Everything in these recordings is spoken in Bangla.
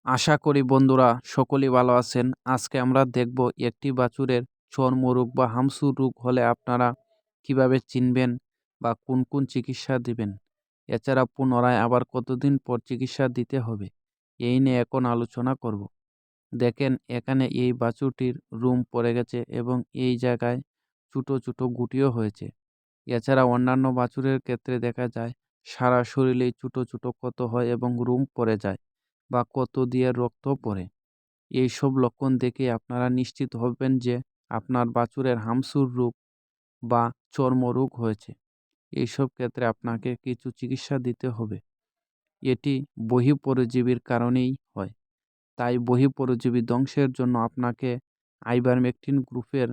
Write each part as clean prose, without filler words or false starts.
আশা করি বন্ধুরা সকলেই ভালো আছেন। আজকে আমরা দেখব একটি বাছুরের চর্মরোগ বা হামসুর রোগ হলে আপনারা কিভাবে চিনবেন বা কোন কোন চিকিৎসা দিবেন। এছাড়া পুনরায় আবার কতদিন পর চিকিৎসা দিতে হবে, এই নিয়ে এখন আলোচনা করব। দেখেন এখানে এই বাছুরটির রুম পড়ে গেছে এবং এই জায়গায় ছোটো ছোটো গুটিও হয়েছে। এছাড়া অন্যান্য বাছুরের ক্ষেত্রে দেখা যায় সারা শরীরেই ছোটো ছোটো ক্ষত হয় এবং রুম পড়ে যায় বা ক্ষত দিয়ে রক্ত পড়ে। এইসব লক্ষণ দেখে আপনারা নিশ্চিত হবেন যে আপনার বাছুরের হামসুর রোগ বা চর্মরোগ হয়েছে। এইসব ক্ষেত্রে আপনাকে কিছু চিকিৎসা দিতে হবে। এটি বহিঃপরজীবীর কারণেই হয়। তাই বহিঃপরজীবী ধ্বংসের জন্য আপনাকে আইভারমেকটিন গ্রুপের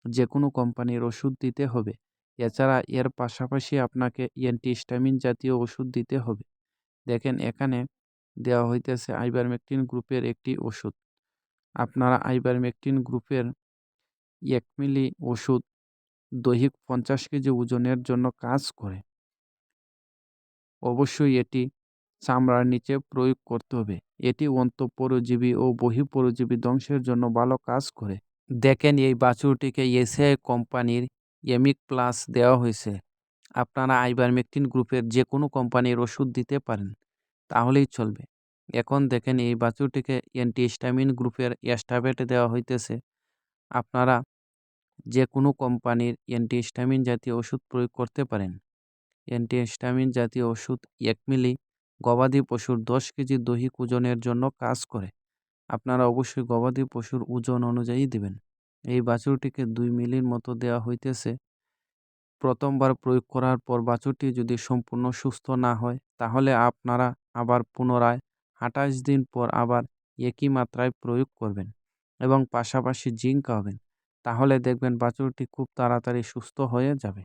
যে কোনো কোম্পানির ওষুধ দিতে হবে। এছাড়া এর পাশাপাশি আপনাকে অ্যান্টিহিস্টামিন জাতীয় ওষুধ দিতে হবে। দেখেন এখানে দেওয়া হইতেছে আইভারমেকটিন গ্রুপের একটি ওষুধ। আপনারা আইভারমেকটিন গ্রুপের 1 মিলি ওষুধ দৈহিক 50 কেজি ওজনের জন্য কাজ করে। অবশ্যই এটি চামড়ার নিচে প্রয়োগ করতে হবে। এটি অন্তঃপরজীবী ও বহিঃপরজীবী ধ্বংসের জন্য ভালো কাজ করে। দেখেন এই বাছুরটিকে এসিআই কোম্পানির এমিক প্লাস দেওয়া হয়েছে। আপনারা আইভারমেকটিন গ্রুপের যে কোনো কোম্পানির ওষুধ দিতে পারেন, তাহলেই চলবে। এখন দেখেন এই বাছুরটিকে অ্যান্টিহিস্টামিন গ্রুপের অ্যাস্টাবেট দেওয়া হইতেছে। আপনারা যে কোনো কোম্পানির অ্যান্টিহিস্টামিন জাতীয় ওষুধ প্রয়োগ করতে পারেন। অ্যান্টিহিস্টামিন জাতীয় ওষুধ 1 মিলি গবাদি পশুর 10 কেজি দৈহিক ওজনের জন্য কাজ করে। আপনারা অবশ্যই গবাদি পশুর ওজন অনুযায়ী দিবেন। এই বাছুরটিকে 2 মিলির মতো দেওয়া হইতেছে। প্রথমবার প্রয়োগ করার পর বাছুরটি যদি সম্পূর্ণ সুস্থ না হয়, তাহলে আপনারা আবার পুনরায় 28 দিন পর আবার একই মাত্রায় প্রয়োগ করবেন এবং পাশাপাশি জিঙ্ক খাওয়াবেন। তাহলে দেখবেন বাছুরটি খুব তাড়াতাড়ি সুস্থ হয়ে যাবে।